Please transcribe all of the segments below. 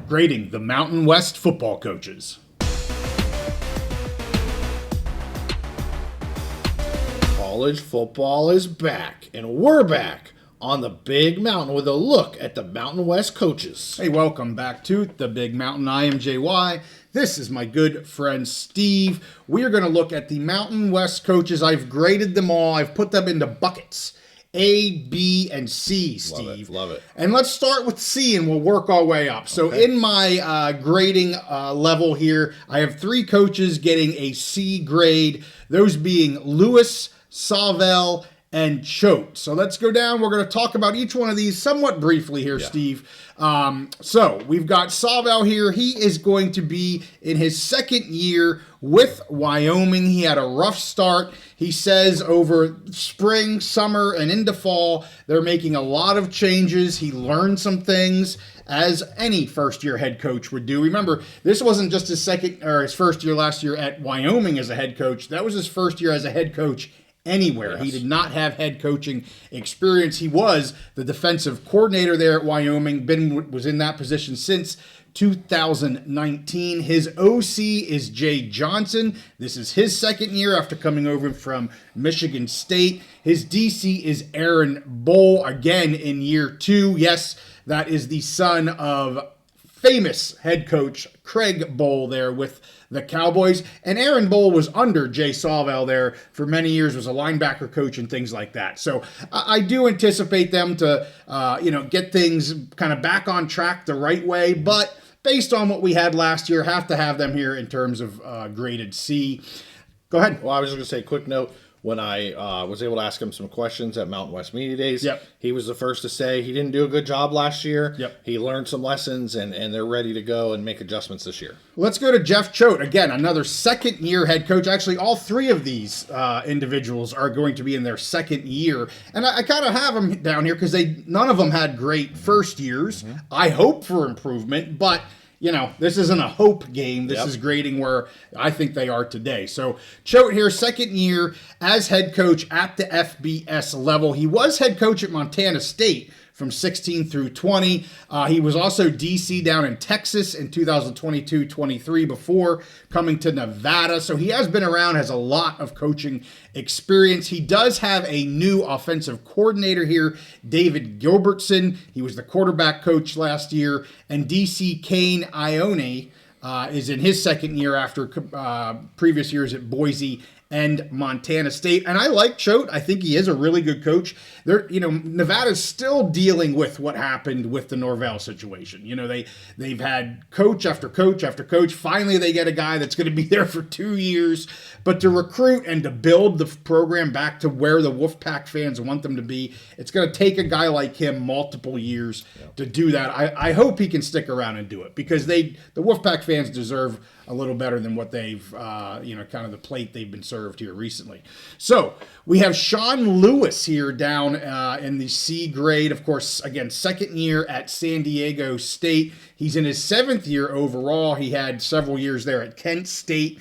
grading the Mountain West football coaches. College football is back, and we're back on the Big Mountain with a look at the Mountain West coaches. Hey, welcome back to the Big Mountain. I am JY. This is my good friend Steve. We are going to look at the Mountain West coaches. I've graded them all. I've put them into buckets. A, B, and C, Steve. Love it. And let's start with C, and we'll work our way up. So in my grading level here, I have 3 coaches getting a C grade, those being Lewis, Savell, and Choate. So let's go down. We're going to talk about each one of these somewhat briefly here, Steve. So we've got Savell here. He is going to be in his second year with Wyoming. He had a rough start. He says over spring, summer, and into fall, they're making a lot of changes. He learned some things, as any first-year head coach would do. Remember, this wasn't just his first year last year at Wyoming as a head coach. That was his first year as a head coach anywhere. Yes. He did not have head coaching experience. He was the defensive coordinator there at Wyoming. Was in that position since 2019. His OC is Jay Johnson. This is his second year after coming over from Michigan State. His DC is Aaron Bowl, again in year 2. Yes, that is the son of famous head coach Craig Bowl there with the Cowboys. And Aaron Bowl was under Jay Savell there for many years, was a linebacker coach and things like that. So I do anticipate them to, get things kind of back on track the right way. But based on what we had last year, have to have them here in terms of graded C. Go ahead. Well, I was just going to say a quick note. When I was able to ask him some questions at Mountain West Media Days, he was the first to say he didn't do a good job last year. He learned some lessons, and they're ready to go and make adjustments this year. Let's go to Jeff Choate. Again, another second-year head coach. Actually, all 3 of these individuals are going to be in their second year. And I kind of have them down here because none of them had great first years. I hope for improvement, but this isn't a hope game. This is grading where I think they are today. So Choate here, second year as head coach at the FBS level. He was head coach at Montana State from 16 through 20. He was also DC down in Texas in 2022-23 before coming to Nevada. So he has been around, has a lot of coaching experience. He does have a new offensive coordinator here, David Gilbertson. He was the quarterback coach last year. And DC Kane Ione is in his second year after previous years at Boise and Montana State. And I like Choate. I think he is a really good coach. Nevada's still dealing with what happened with the Norvell situation. They've had coach after coach after coach. Finally, they get a guy that's going to be there for 2 years. But to recruit and to build the program back to where the Wolfpack fans want them to be, it's going to take a guy like him multiple years to do that. I hope he can stick around and do it because the Wolfpack fans deserve a little better than what they've, kind of the plate they've been served here recently. So we have Sean Lewis here down in the C grade. Of course, again, second year at San Diego State. He's in his 7th year overall. He had several years there at Kent State.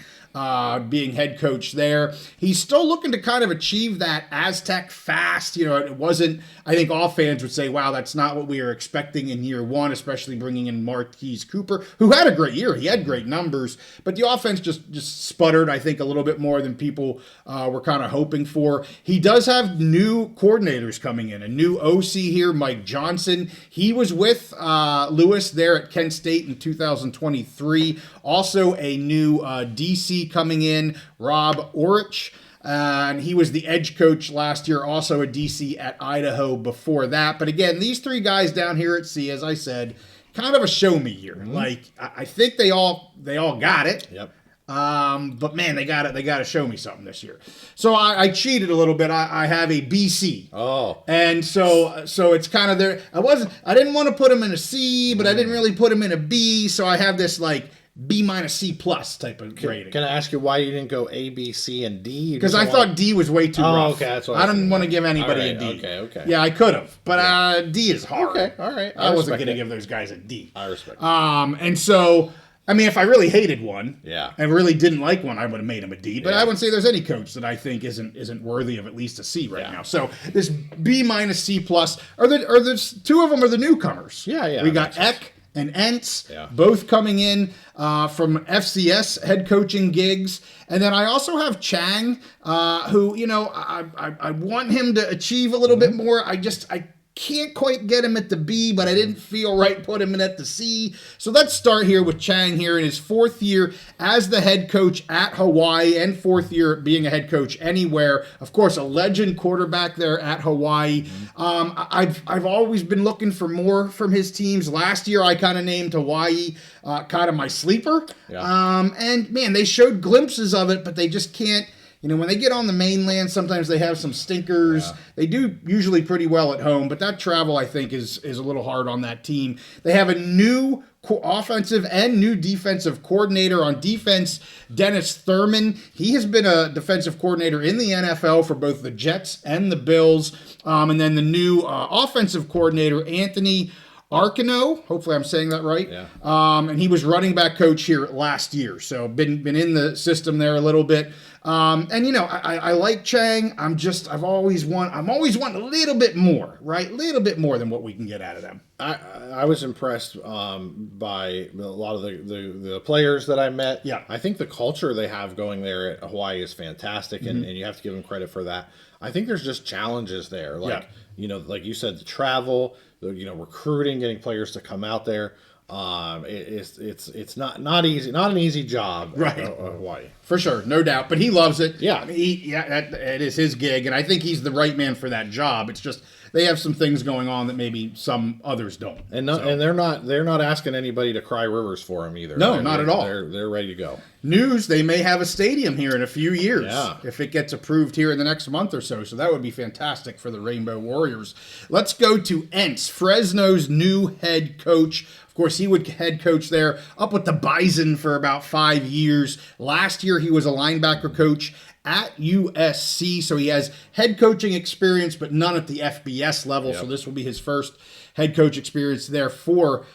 Being head coach there. He's still looking to kind of achieve that Aztec fast. It wasn't, I think all fans would say, wow, that's not what we were expecting in year 1, especially bringing in Marquise Cooper, who had a great year. He had great numbers, but the offense just sputtered, I think, a little bit more than people were kind of hoping for. He does have new coordinators coming in, a new OC here, Mike Johnson. He was with Lewis there at Kent State in 2023. Also a new DC coming in, Rob Orich. And he was the edge coach last year, also a DC at Idaho before that. But again, these 3 guys down here at C, as I said, kind of a show me year. Like, I think they all got it. But man, they got to show me something this year. So I cheated a little bit. I have a BC. Oh. And so it's kind of there. I didn't want to put him in a C, but I didn't really put him in a B. So I have this like B minus C plus type of grading. Can I ask you why you didn't go A, B, C, and D? Because I thought D was way too rough. Okay, that's what I didn't want to give anybody a D. Okay. Yeah, I could have, but D is hard. Okay, all right. I wasn't going to give those guys a D. I respect it. And so, I mean, if I really hated one, yeah, and really didn't like one, I would have made him a D. But I wouldn't say there's any coach that I think isn't worthy of at least a C right now. So this B minus C plus, are the 2 of them are the newcomers. Yeah. We got Eck and Entz, both coming in from FCS head coaching gigs. And then I also have Chang, who, I want him to achieve a little bit more. I can't quite get him at the B, but I didn't feel right put him in at the C. So let's start here with Chang here in his 4th year as the head coach at Hawaii and 4th year being a head coach anywhere. Of course, a legend quarterback there at Hawaii. I've always been looking for more from his teams. Last year, I kind of named Hawaii kind of my sleeper. And man, they showed glimpses of it, but they just can't. When they get on the mainland, sometimes they have some stinkers. They do usually pretty well at home, but that travel, I think, is a little hard on that team. They have a new offensive and new defensive coordinator. On defense, Dennis Thurman. He has been a defensive coordinator in the NFL for both the Jets and the Bills. And then the new offensive coordinator, Anthony Arcano, hopefully I'm saying that right. And he was running back coach here last year, so been in the system there a little bit. I like Chang. I'm always wanting a little bit more, right? A little bit more than what we can get out of them. I was impressed by a lot of the players that I met. I think the culture they have going there at Hawaii is fantastic, and you have to give them credit for that. I think there's just challenges there, like you said, the travel, recruiting, getting players to come out there. It's not easy, not an easy job, right? Hawaii, for sure, no doubt. But he loves it. It is his gig, and I think he's the right man for that job. It's just they have some things going on that maybe some others don't. And they're not asking anybody to cry rivers for him either. No, not at all. They're ready to go. News: they may have a stadium here in a few years if it gets approved here in the next month or so. So that would be fantastic for the Rainbow Warriors. Let's go to Entz, Fresno's new head coach. Of course, he would head coach there up with the Bison for about 5 years. Last year, he was a linebacker coach at USC, so he has head coaching experience, but none at the FBS level. So this will be his first head coach experience there for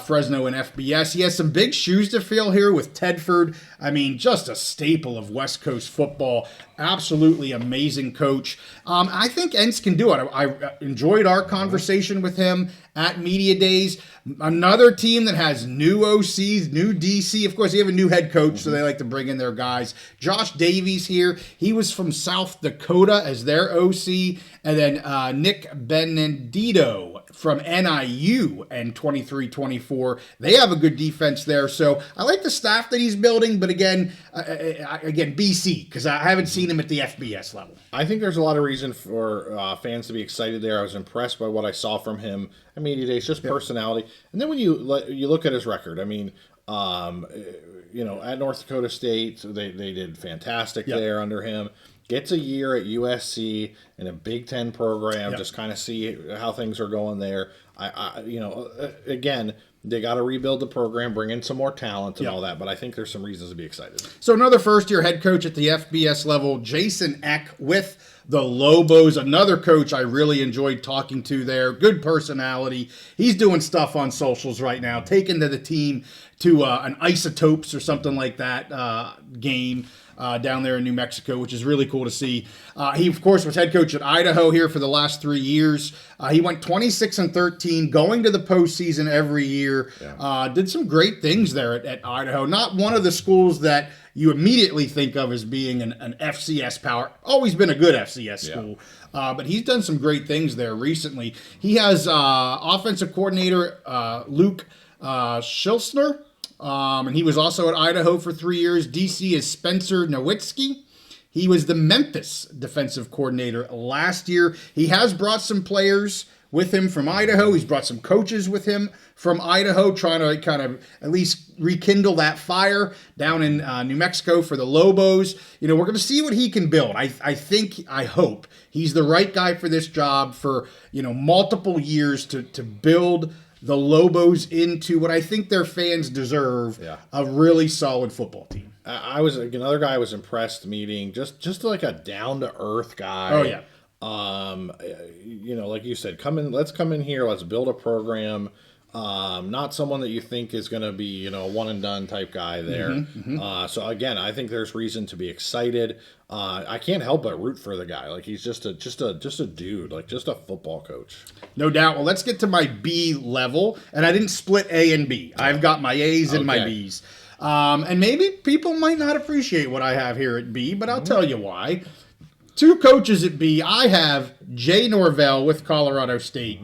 Fresno and FBS. He has some big shoes to fill here with Tedford. I mean, just a staple of West Coast football. Absolutely amazing coach. I think Entz can do it. I enjoyed our conversation with him at Media Days. Another team that has new OCs, new DC. Of course, they have a new head coach, so they like to bring in their guys. Josh Davies here. He was from South Dakota as their OC. And then Nick Benedito from NIU and 23-24. They have a good defense there. So I like the staff that he's building, but again, BC, because I haven't seen him at the FBS level. I think there's a lot of reason for fans to be excited there. I was impressed by what I saw from him at Media Days, just personality. And then when you look at his record, I mean, at North Dakota State, they did fantastic there under him. Gets a year at USC in a Big Ten program, just kind of see how things are going there. Again, they got to rebuild the program, bring in some more talent and all that, but I think there's some reasons to be excited. So another first-year head coach at the FBS level, Jason Eck with the Lobos, another coach I really enjoyed talking to there. Good personality. He's doing stuff on socials right now, taking the team to an Isotopes or something like that game down there in New Mexico, which is really cool to see. He, of course, was head coach at Idaho here for the last 3 years. He went 26-13, going to the postseason every year. Did some great things there at Idaho. Not one of the schools that you immediately think of as being an FCS power. Always been a good FCS school. But he's done some great things there recently. He has offensive coordinator Luke Schilsner. And he was also at Idaho for 3 years. DC is Spencer Nowitzki. He was the Memphis defensive coordinator last year. He has brought some players with him from Idaho. He's brought some coaches with him from Idaho, trying to kind of at least rekindle that fire down in New Mexico for the Lobos. We're going to see what he can build. I hope he's the right guy for this job for, multiple years to build the Lobos into what I think their fans deserve, a really solid football team. Another guy I was impressed meeting, just like a down-to-earth guy. Oh, yeah. Like you said, let's come in here, let's build a program. Not someone that you think is going to be, a one and done type guy there. So again, I think there's reason to be excited. I can't help but root for the guy. Like he's just a dude, like just a football coach. No doubt. Well, let's get to my B level, and I didn't split A and B. I've got my A's and my B's. And maybe people might not appreciate what I have here at B, but I'll tell you why. 2 coaches at B. I have Jay Norvell with Colorado State,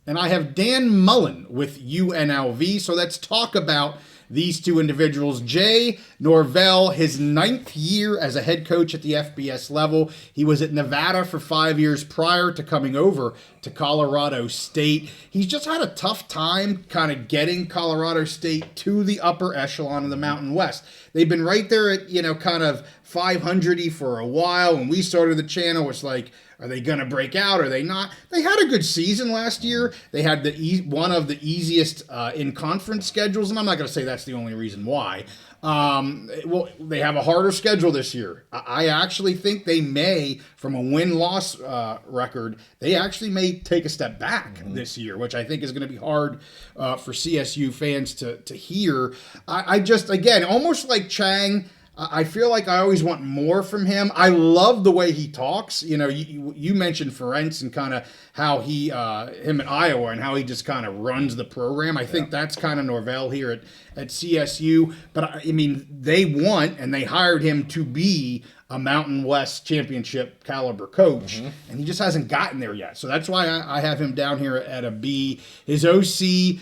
and I have Dan Mullen with UNLV. So let's talk about these 2 individuals. Jay Norvell, his 9th year as a head coach at the FBS level. He was at Nevada for 5 years prior to coming over to Colorado State. He's just had a tough time kind of getting Colorado State to the upper echelon of the Mountain West. They've been right there at, kind of 500-y for a while. When we started the channel, it's like, are they going to break out? Are they not? They had a good season last year. They had one of the easiest in-conference schedules, and I'm not going to say that's the only reason why. Well, they have a harder schedule this year. I actually think they may, from a win-loss record, they actually may take a step back this year, which I think is going to be hard for CSU fans to hear. I just, again, almost like Chang, I feel like I always want more from him. I love the way he talks. You mentioned Ferentz and kind of how him at Iowa and how he just kind of runs the program. I think that's kind of Norvell here at CSU. But I mean, they want and they hired him to be a Mountain West championship caliber coach, and he just hasn't gotten there yet. So that's why I have him down here at a B. His OC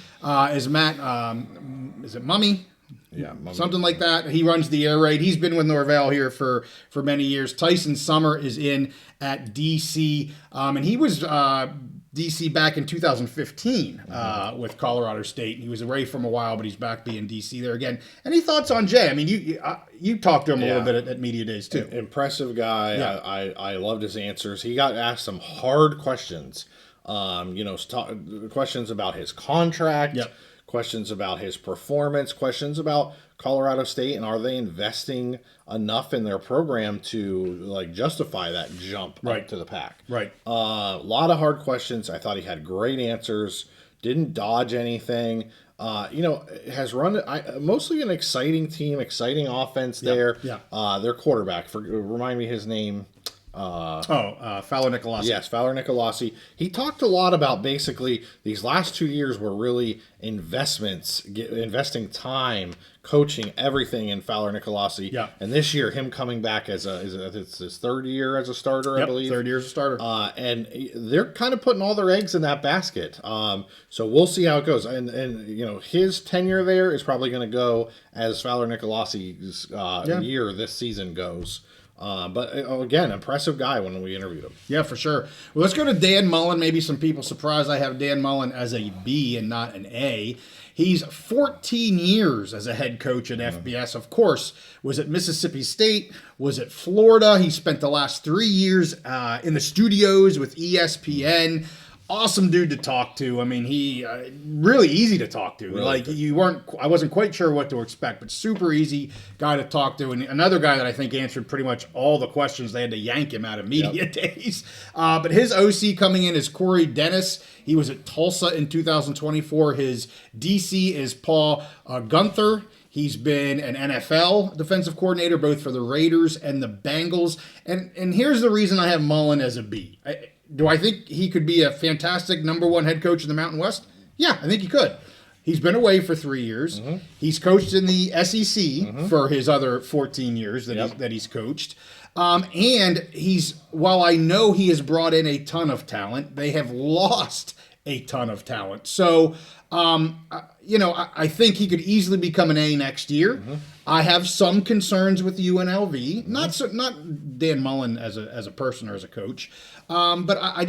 is Matt. Is it Mummy? Yeah, something like that. He runs the air raid. He's been with Norvell here for many years. Tyson Summer is in at DC, and he was DC back in 2015 with Colorado State. He was away from a while, but he's back being DC there again. Any thoughts on Jay? I mean, you talked to him a little bit at Media Days too. Impressive guy. Yeah. I loved his answers. He got asked some hard questions. Questions about his contract. Yep. Questions about his performance, questions about Colorado State, and are they investing enough in their program to justify that jump up to the pack? Right. A lot of hard questions. I thought he had great answers. Didn't dodge anything. Has run mostly an exciting team, exciting offense there. Yeah. Their quarterback, remind me his name. Fowler Nicolasi. Yes, Fowler Nicolasi. He talked a lot about basically these last 2 years were really investing time, coaching, everything in Fowler Nicolasi. Yeah. And this year, him coming back it's his 3rd year as a starter, I believe. 3rd year as a starter. And they're kind of putting all their eggs in that basket. So we'll see how it goes. And his tenure there is probably going to go as Fowler Nicolasi's year this season goes. But again, impressive guy when we interviewed him. Yeah, for sure. Well, let's go to Dan Mullen. Maybe some people surprised I have Dan Mullen as a B and not an A. He's 14 years as a head coach at FBS. Of course, was at Mississippi State, was at Florida. He spent the last 3 years in the studios with ESPN. Awesome dude to talk to. I mean, he really easy to talk to. Really I wasn't quite sure what to expect, but super easy guy to talk to. And another guy that I think answered pretty much all the questions. They had to yank him out of media days. But his OC coming in is Corey Dennis. He was at Tulsa in 2024. His DC is Paul Gunther. He's been an NFL defensive coordinator, both for the Raiders and the Bengals. And here's the reason I have Mullen as a B. Do I think he could be a fantastic number 1 head coach in the Mountain West? Yeah, I think he could. He's been away for 3 years. He's coached in the SEC for his other 14 years that he's coached. And while I know he has brought in a ton of talent, they have lost a ton of talent. So, I think he could easily become an A next year. I have some concerns with UNLV, not Dan Mullen as a person or as a coach, but I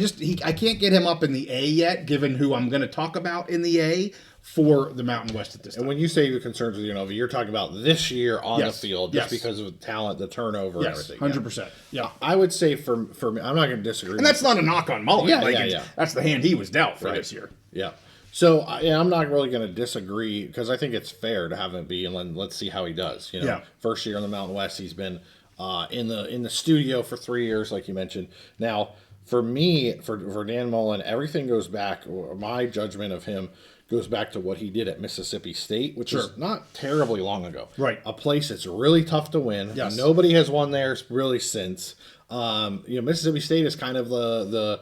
can't get him up in the A yet, given who I'm going to talk about in the A for the Mountain West at this time. And when you say your concerns with UNLV, you're talking about this year on the field, just because of the talent, the turnover, and everything. 100%. Yeah. I would say for me, I'm not going to disagree. And that's not a knock on Mullen. Yeah. That's the hand he was dealt for this year. Yeah. So I'm not really going to disagree because I think it's fair to have him be, and let's see how he does. First year in the Mountain West, he's been in the studio for 3 years, like you mentioned. Now, for me, for Dan Mullen, everything goes back. My judgment of him goes back to what he did at Mississippi State, which Sure. is not terribly long ago. Right. A place that's really tough to win. Yes. Nobody has won there really since. Mississippi State is kind of the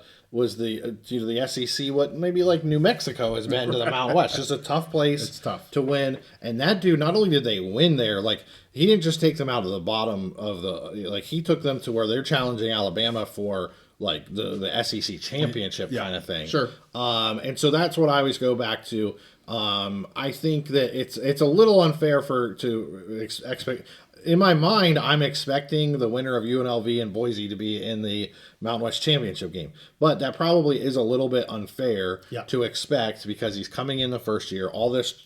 SEC what maybe like New Mexico has been to the Mountain West. Just a tough place. It's tough to win. And that dude, not only did they win there, like he didn't just take them out of the bottom of he took them to where they're challenging Alabama for like the SEC championship kind of thing. Sure. And so that's what I always go back to. I think that it's a little unfair to expect. In my mind, I'm expecting the winner of UNLV and Boise to be in the Mountain West Championship game. But that probably is a little bit unfair to expect because he's coming in the first year, all this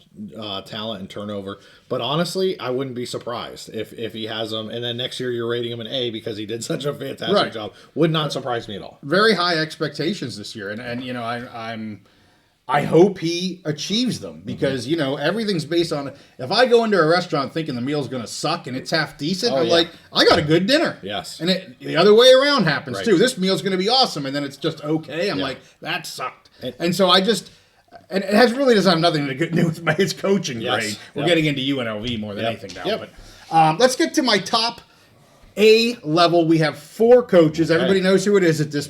talent and turnover. But honestly, I wouldn't be surprised if he has them. And then next year you're rating him an A because he did such a fantastic job. Would not surprise me at all. Very high expectations this year. And I hope he achieves them because, everything's based on, if I go into a restaurant thinking the meal's going to suck and it's half decent, like, I got a good dinner. Yes. And the other way around happens too. This meal's going to be awesome. And then it's just okay. I'm like, that sucked. And so and it doesn't have nothing to do with his coaching grade. We're getting into UNLV more than anything now. But let's get to my top A level. We have 4 coaches. Everybody knows who it is at this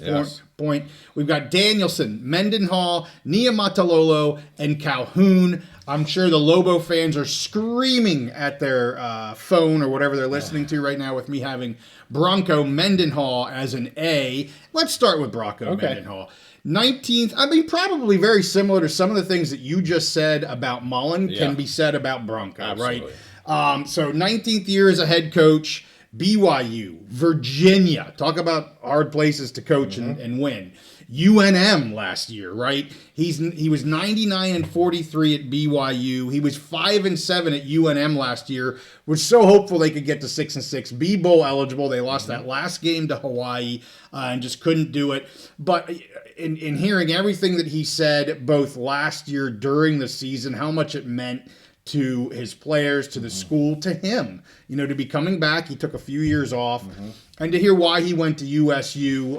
point. We've got Danielson, Mendenhall, Niumatalolo, and Calhoun. I'm sure the Lobo fans are screaming at their phone or whatever they're listening to right now with me having Bronco Mendenhall as an A. Let's start with Bronco Mendenhall. 19th, probably very similar to some of the things that you just said about Mullen can be said about Bronco, Absolutely. right? So 19th year as a head coach, BYU, Virginia, talk about hard places to coach and win. UNM last year, right? He was 99-43 at BYU. He was 5-7 at UNM last year. Was so hopeful they could get to 6-6, be bowl eligible. They lost that last game to Hawaii and just couldn't do it. But in hearing everything that he said both last year during the season, how much it meant to his players, to the school, to him, to be coming back. He took a few years off. And to hear why he went to USU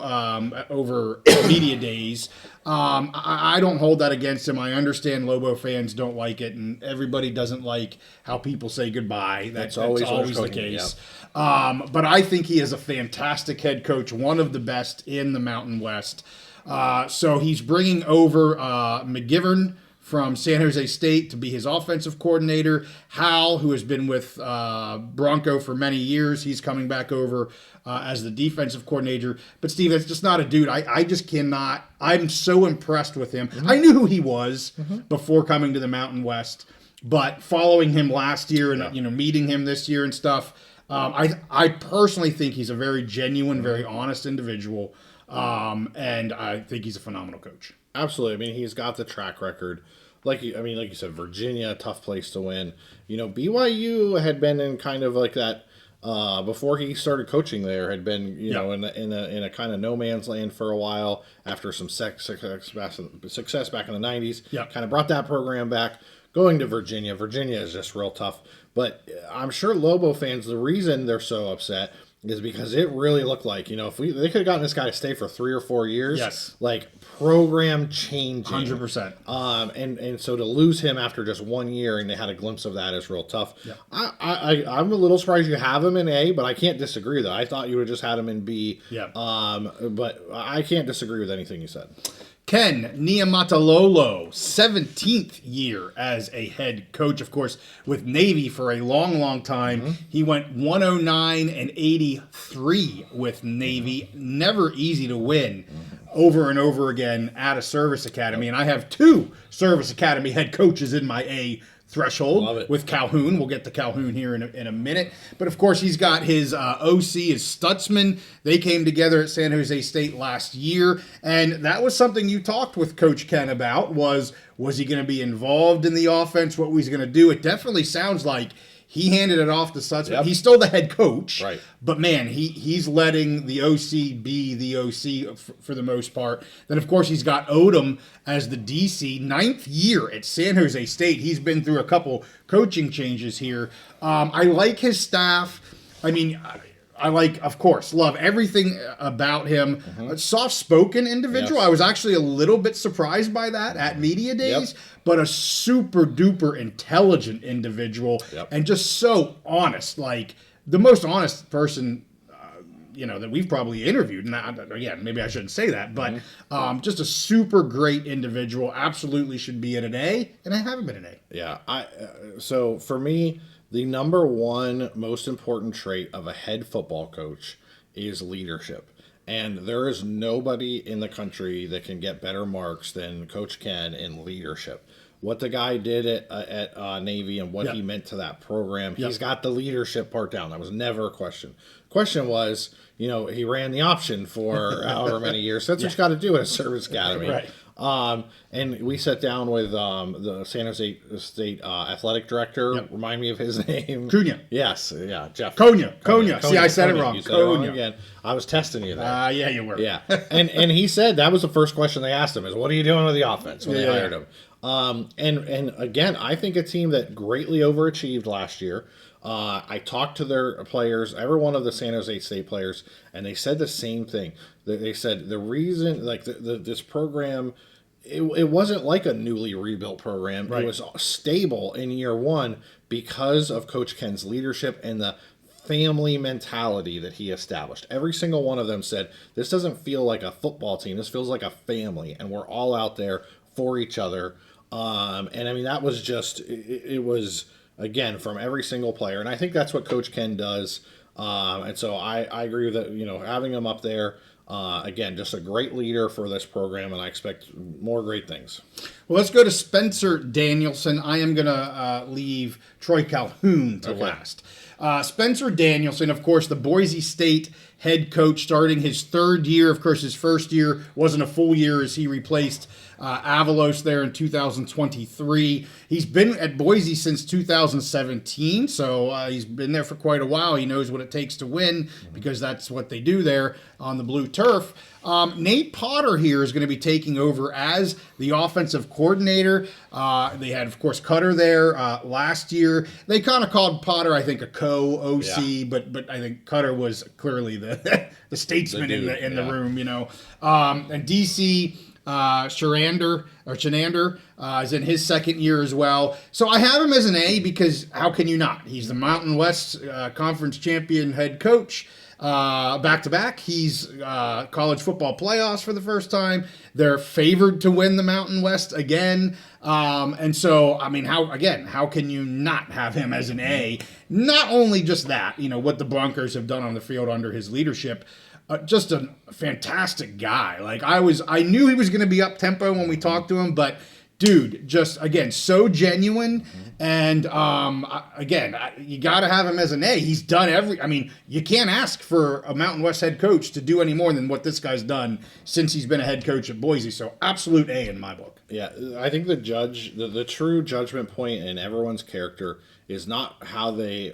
over media days, I don't hold that against him. I understand Lobo fans don't like it, and everybody doesn't like how people say goodbye. That's always the case. But I think he is a fantastic head coach, one of the best in the Mountain West. So he's bringing over McGivern from San Jose State to be his offensive coordinator. Hal, who has been with Bronco for many years, he's coming back over as the defensive coordinator. But Steve, that's just not a dude. I just cannot. I'm so impressed with him. I knew who he was before coming to the Mountain West, but following him last year and meeting him this year and stuff, I personally think he's a very genuine, very honest individual, and I think he's a phenomenal coach. Absolutely. He's got the track record. Like you said, Virginia, a tough place to win. BYU had been in kind of like that before he started coaching there. Had been in a kind of no man's land for a while after some success back in the 90s. Yeah, kind of brought that program back. Going to Virginia is just real tough. But I'm sure Lobo fans, the reason they're so upset is because it really looked like, if they could have gotten this guy to stay for 3 or 4 years, like program changing. 100%. And so to lose him after just 1 year and they had a glimpse of that is real tough. Yeah. I'm a little surprised you have him in A, but I can't disagree with that. I thought you would have just had him in B. Yeah. But I can't disagree with anything you said. Ken Niumatalolo, 17th year as a head coach, of course, with Navy for a long, long time. He went 109-83 with Navy. Never easy to win over and over again at a service academy. And I have 2 service academy head coaches in my A threshold with Calhoun. We'll get to Calhoun here in a minute. But, of course, he's got his OC, his Stutzman. They came together at San Jose State last year. And that was something you talked with Coach Ken about was he going to be involved in the offense? What was he going to do? It definitely sounds like he handed it off to Stutzman. Yep. He's still the head coach. Right. But, man, he's letting the OC be the OC for the most part. Then, of course, he's got Odom as the DC. 9th year at San Jose State. He's been through a couple coaching changes here. I like his staff. I like, of course, love everything about him. A soft-spoken individual. Yes. I was actually a little bit surprised by that at media days, but a super-duper intelligent individual and just so honest. Like, the most honest person that we've probably interviewed. And again, maybe I shouldn't say that, but just a super great individual. Absolutely should be at an A, and I haven't been an A. Yeah. So for me, the number one most important trait of a head football coach is leadership. And there is nobody in the country that can get better marks than Coach Ken in leadership. What the guy did at Navy and what he meant to that program, he's got the leadership part down. That was never a question. Question was, he ran the option for however many years. That's what you got to do at a service academy. Right. And we sat down with the San Jose State athletic director. Yep. Remind me of his name. Cunha. Yes, yeah, Jeff. Cunha. See, I said it wrong. You said it wrong again. I was testing you there. Yeah, you were. Yeah, and he said that was the first question they asked him is, "What are you doing with the offense?" When they hired him. And again, I think a team that greatly overachieved last year. I talked to their players, every one of the San Jose State players, and they said the same thing. They said the reason, like this program, it wasn't like a newly rebuilt program. Right. It was stable in year one because of Coach Ken's leadership and the family mentality that he established. Every single one of them said, this doesn't feel like a football team. This feels like a family, and we're all out there for each other. And I mean, that was just, it was, again, from every single player. And I think that's what Coach Ken does. And so I agree with that, having him up there, again, just a great leader for this program, and I expect more great things. Well, let's go to Spencer Danielson. I am going to leave Troy Calhoun to last. Spencer Danielson, of course, the Boise State head coach, starting his third year. Of course, his first year wasn't a full year as he replaced Avalos there in 2023. He's been at Boise since 2017, so he's been there for quite a while. He knows what it takes to win because that's what they do there on the blue turf. Nate Potter here is going to be taking over as the offensive coordinator. They had, of course, Cutter there last year. They kind of called Potter, I think, a co-OC, but I think Cutter was clearly the statesman in the room, And DC Shenander is in his second year as well. So I have him as an A because how can you not? He's the Mountain West Conference champion head coach. Back-to-back. He's college football playoffs for the first time. They're favored to win the Mountain West again. And so, I mean, how can you not have him as an A? Not only just that, what the Broncos have done on the field under his leadership, just a fantastic guy. Like I knew he was going to be up-tempo when we talked to him, but dude, just, again, so genuine. And, again, you got to have him as an A. He's done you can't ask for a Mountain West head coach to do any more than what this guy's done since he's been a head coach at Boise. So absolute A in my book. Yeah, I think the true judgment point in everyone's character is not how they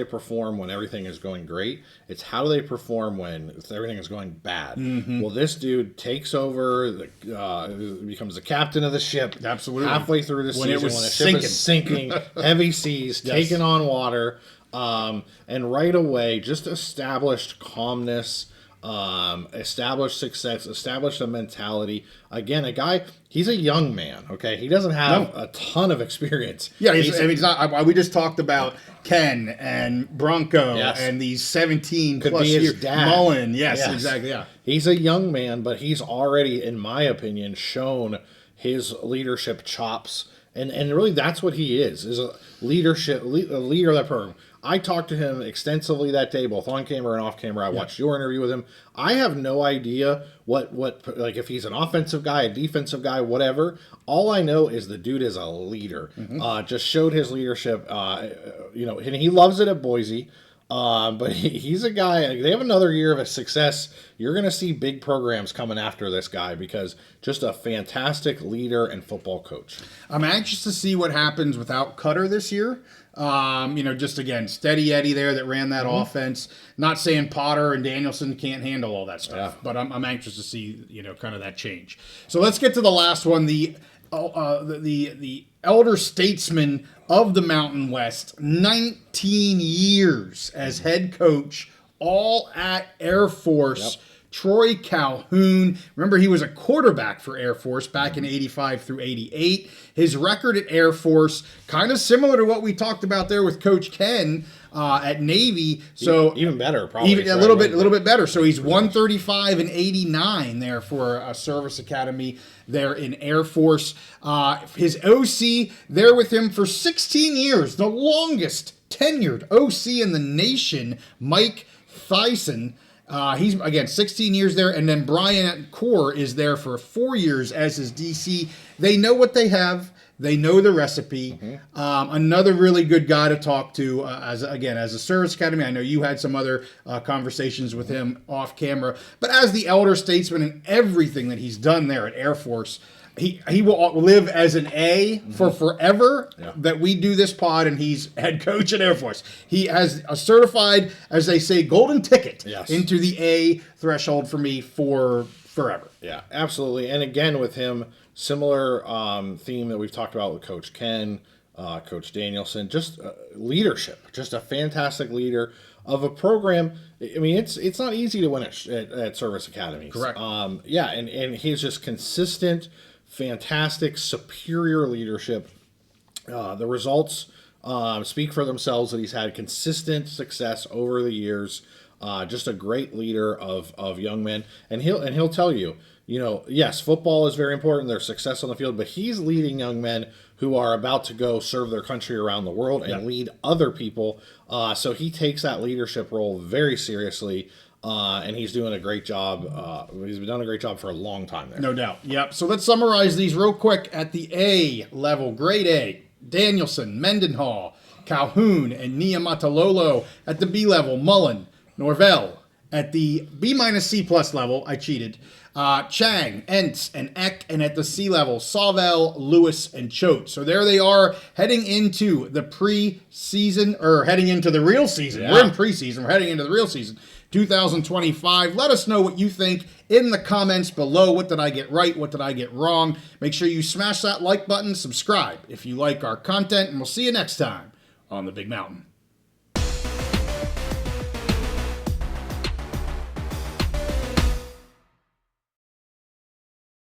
perform when everything is going great. It's how do they perform when everything is going bad. Mm-hmm. Well, this dude takes over, becomes the captain of the ship. Absolutely. Halfway through the season, when the ship is sinking, heavy seas, taking on water, and right away just established calmness. Established success, established a mentality. Again, a guy, he's a young man, okay? He doesn't have a ton of experience. Yeah, he's not. We just talked about Ken and Bronco and these 17 Could plus be his years. dad. Mullen, yes, exactly, yeah. He's a young man, but he's already, in my opinion, shown his leadership chops. And really that's what he is a leader of that program. I talked to him extensively that day, both on camera and off camera. I watched your interview with him. I have no idea what like if he's an offensive guy, a defensive guy, whatever. All I know is the dude is a leader. Mm-hmm. Just showed his leadership. And he loves it at Boise. But he's a guy. They have another year of success. You're going to see big programs coming after this guy because just a fantastic leader and football coach. I'm anxious to see what happens without Cutter this year. Just again, steady Eddie there that ran that offense. Not saying Potter and Danielson can't handle all that stuff, but I'm anxious to see kind of that change. So let's get to the last one, the elder statesman of the Mountain West, 19 years as head coach, all at Air Force. Yep. Troy Calhoun. Remember, he was a quarterback for Air Force back in 85 through 88. His record at Air Force, kind of similar to what we talked about there with Coach Ken at Navy. So even better, probably. Even a little bit better. So he's 135 and 89 there for a service academy there in Air Force. His OC there with him for 16 years, the longest tenured OC in the nation, Mike Thyssen. He's, again, 16 years there, and then Brian Core is there for 4 years as his DC. They know what they have. They know the recipe. Mm-hmm. Another really good guy to talk to, as a service academy. I know you had some other conversations with him off camera, but as the elder statesman and everything that he's done there at Air Force, he will live as an A for forever that we do this pod, and he's head coach at Air Force. He has a certified, as they say, golden ticket into the A threshold for me for forever. Yeah, absolutely. And again, with him, similar theme that we've talked about with Coach Ken, Coach Danielson, just leadership, just a fantastic leader of a program. I mean, it's not easy to win at service academies. Correct. And he's just consistent, fantastic, superior leadership. The results speak for themselves that he's had consistent success over the years. Just a great leader of young men, and he'll tell you, yes, football is very important, their success on the field, but he's leading young men who are about to go serve their country around the world and lead other people. So he takes that leadership role very seriously. And he's doing a great job. He's done a great job for a long time there. No doubt. Yep. So let's summarize these real quick. At the A level, grade A, Danielson, Mendenhall, Calhoun, and Niamatalolo. At the B level, Mullen, Norvell. At the B-C+ level, I cheated, Chang, Entz, and Eck. And at the C level, Sawell, Lewis, and Choate. So there they are, heading into the preseason, or heading into the real season. Yeah. We're in preseason. We're heading into the real season. 2025. Let us know what you think in the comments below. What did I get right? What did I get wrong? Make sure you smash that like button, subscribe if you like our content, and we'll see you next time on the Big Mountain.